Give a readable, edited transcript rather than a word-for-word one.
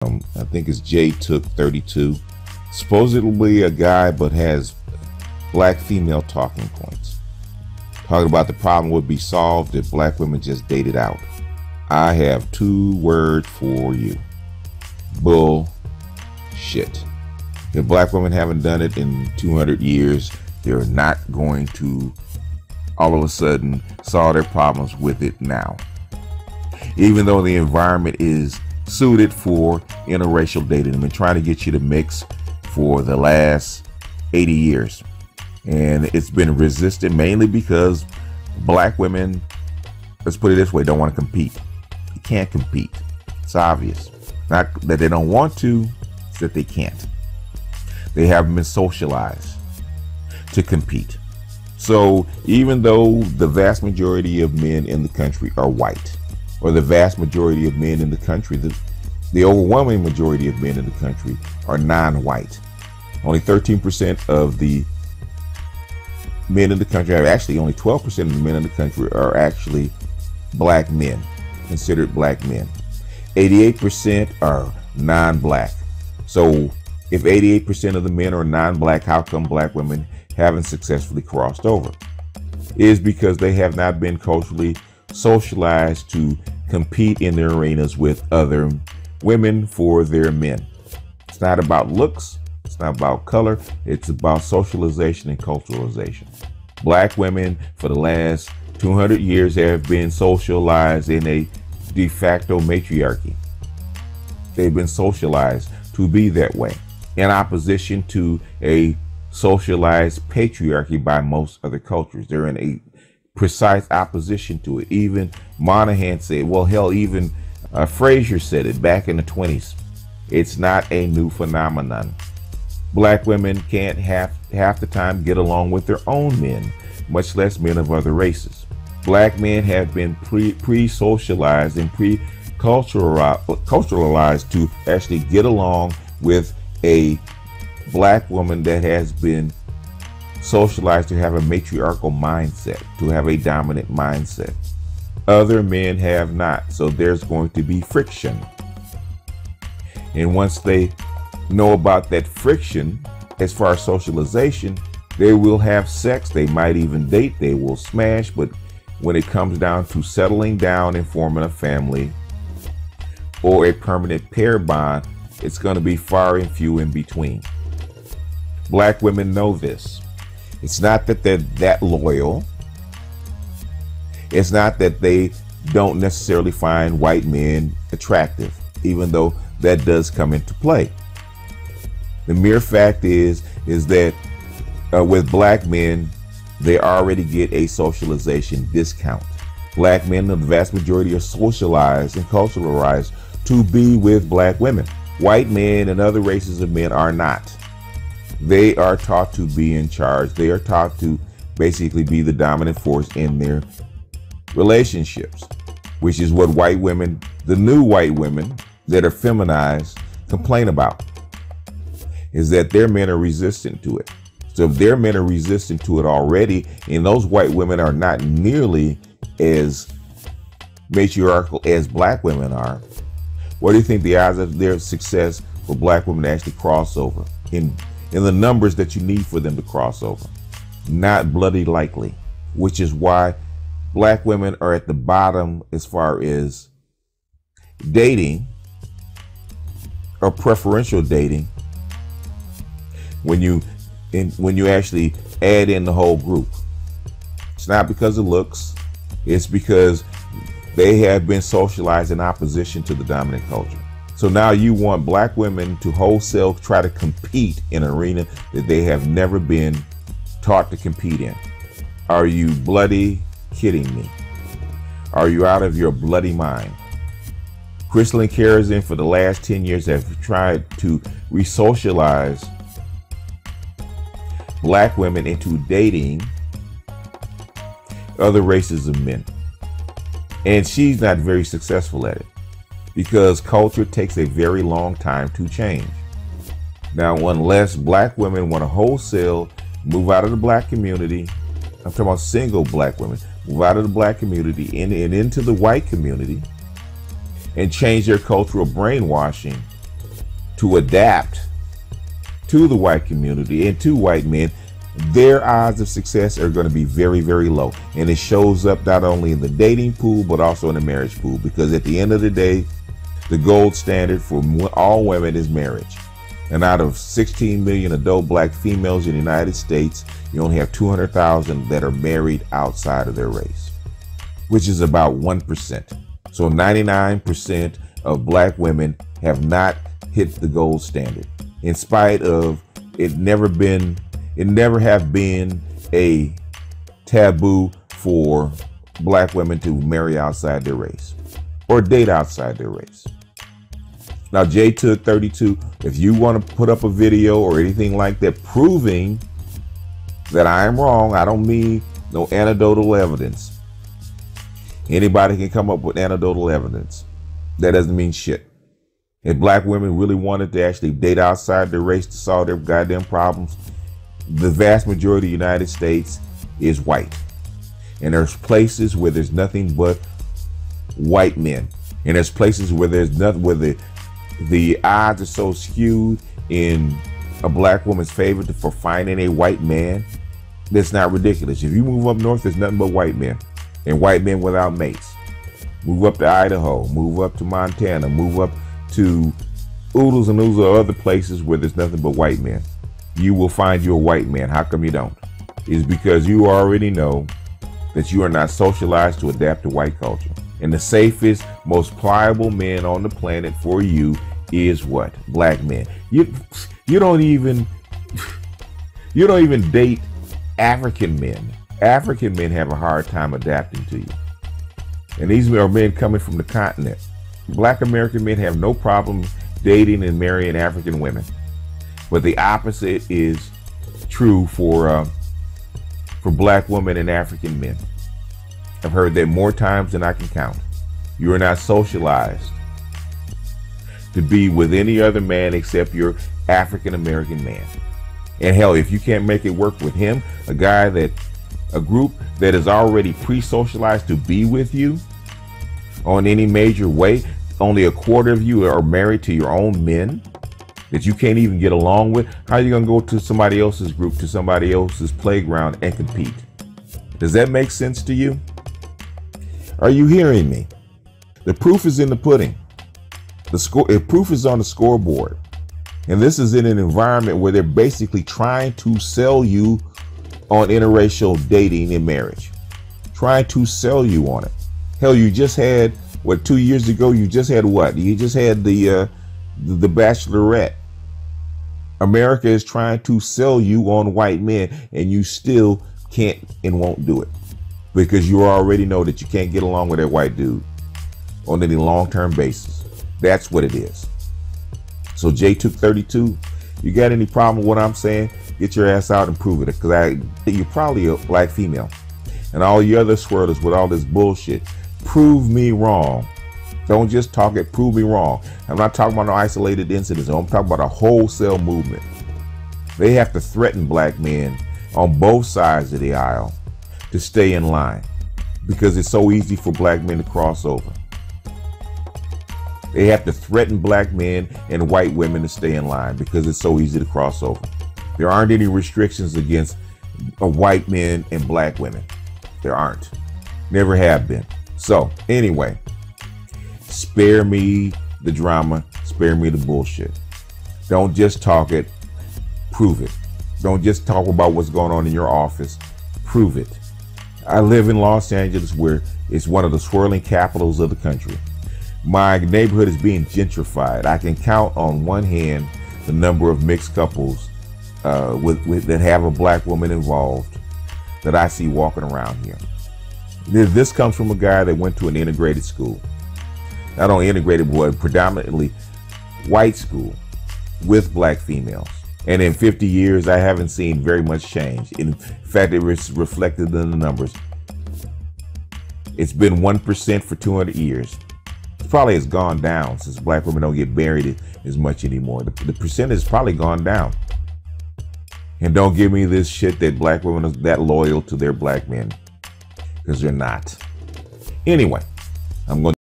I think it's J Took 32. Supposedly a guy, but has black female talking points. Talking about the problem would be solved if black women just dated out. I have two words for you. Bullshit. If black women haven't done it in 200 years, they're not going to all of a sudden solve their problems with it now. Even though the environment is suited for interracial dating. I've been trying to get you to mix for the last 80 years. And it's been resisted mainly because black women, let's put it this way, don't want to compete. You can't compete. It's obvious. Not that they don't want to, it's that they can't. They haven't been socialized to compete. So even though the vast majority of men in the country are white, or the vast majority of men in the country, the overwhelming majority of men in the country are non-white. Only 13% of the men in the country, actually only 12% of the men in the country are actually black men, considered black men. 88% are non-black. So if 88% of the men are non-black, how come black women haven't successfully crossed over? It is because they have not been culturally socialized to compete in their arenas with other women for their men. It's not about looks, it's not about color, it's about socialization and culturalization. Black women for the last 200 years have been socialized in a de facto matriarchy. They've been socialized to be that way, in opposition to a socialized patriarchy by most other cultures. They're in a precise opposition to it. Even Monahan said, well, hell, even Frazier said it back in the 20s. It's not a new phenomenon. Black women can't half the time get along with their own men, much less men of other races. Black men have been pre-socialized and culturalized to actually get along with a black woman that has been socialized to have a matriarchal mindset, to have a dominant mindset. Other men have not, so there's going to be friction. And once they know about that friction, as far as socialization, they will have sex, they might even date, they will smash, but when it comes down to settling down and forming a family or a permanent pair bond, it's going to be far and few in between. Black women know this. It's not that they're that loyal. It's not that they don't necessarily find white men attractive, even though that does come into play. The mere fact is that with black men, they already get a socialization discount. Black men, the vast majority, are socialized and culturalized to be with black women. White men and other races of men are not. They are taught to be in charge. They are taught to basically be the dominant force in their relationships, which is what white women, the new white women that are feminized, complain about, is that their men are resistant to it. So if their men are resistant to it already, and those white women are not nearly as matriarchal as black women are, what do you think the odds of their success for black women to actually cross over in the numbers that you need for them to cross over? Not bloody likely, which is why black women are at the bottom as far as dating or preferential dating when you actually add in the whole group. It's not because of looks, it's because they have been socialized in opposition to the dominant culture. So now you want black women to wholesale try to compete in an arena that they have never been taught to compete in. Are you bloody kidding me? Are you out of your bloody mind? Crystal and Kerosene for the last 10 years have tried to re-socialize black women into dating other races of men. And she's not very successful at it, because culture takes a very long time to change. Now, unless black women want to wholesale move out of the black community, I'm talking about single black women, move out of the black community and into the white community and change their cultural brainwashing, to adapt to the white community and to white men, their odds of success are going to be very, very low. And it shows up not only in the dating pool, but also in the marriage pool. Because at the end of the day, the gold standard for all women is marriage. And out of 16 million adult black females in the United States, you only have 200,000 that are married outside of their race, which is about 1%. So 99% of black women have not hit the gold standard, in spite of it never have been a taboo for black women to marry outside their race or date outside their race. Now, Jay took 32. If you want to put up a video or anything like that proving that I am wrong, I don't mean no anecdotal evidence. Anybody can come up with anecdotal evidence. That doesn't mean shit. If black women really wanted to actually date outside their race to solve their goddamn problems, the vast majority of the United States is white. And there's places where there's nothing but white men. And there's places where there's nothing, where the odds are so skewed in a black woman's favor for finding a white man. That's not ridiculous. If you move up north, there's nothing but white men and white men without mates. Move up to Idaho, move up to Montana, move up to oodles and oodles of other places where there's nothing but white men. You will find you a white man. How come you don't? It's because you already know that you are not socialized to adapt to white culture. And the safest, most pliable men on the planet for you is what? Black men. You don't even date African men. African men have a hard time adapting to you. And these are men coming from the continent. Black American men have no problem dating and marrying African women. But the opposite is true for black women and African men. I've heard that more times than I can count. You are not socialized to be with any other man except your African American man. And hell, if you can't make it work with him, a group that is already pre-socialized to be with you on any major way, only a quarter of you are married to your own men that you can't even get along with. How are you going to go to somebody else's group, to somebody else's playground and compete? Does that make sense to you? Are you hearing me? The proof is in the pudding. The proof is on the scoreboard. And this is in an environment where they're basically trying to sell you on interracial dating and marriage. Trying to sell you on it. Hell, you just had, 2 years ago, you just had what? You just had the Bachelorette. America is trying to sell you on white men, and you still can't and won't do it. Because you already know that you can't get along with that white dude on any long-term basis. That's what it is. So Jay took 32. You got any problem with what I'm saying? Get your ass out and prove it. Because you're probably a black female. And all you other swirlers with all this bullshit, prove me wrong. Don't just talk it, prove me wrong. I'm not talking about no isolated incidents. I'm talking about a wholesale movement. They have to threaten black men on both sides of the aisle to stay in line, because it's so easy for black men to cross over. They have to threaten black men and white women to stay in line because it's so easy to cross over. There aren't any restrictions against white men and black women. There aren't. Never have been. So anyway, spare me the drama, spare me the bullshit. Don't just talk it, prove it. Don't just talk about what's going on in your office, prove it. I live in Los Angeles, where it's one of the swirling capitals of the country. My neighborhood is being gentrified. I can count on one hand the number of mixed couples that have a black woman involved that I see walking around here. This comes from a guy that went to an integrated school. Not only integrated, but predominantly white school with black females. And in 50 years, I haven't seen very much change. In fact, it was reflected in the numbers. It's been 1% for 200 years. It probably has gone down since black women don't get married as much anymore. The percentage has probably gone down. And don't give me this shit that black women are that loyal to their black men, because they're not. Anyway, I'm going to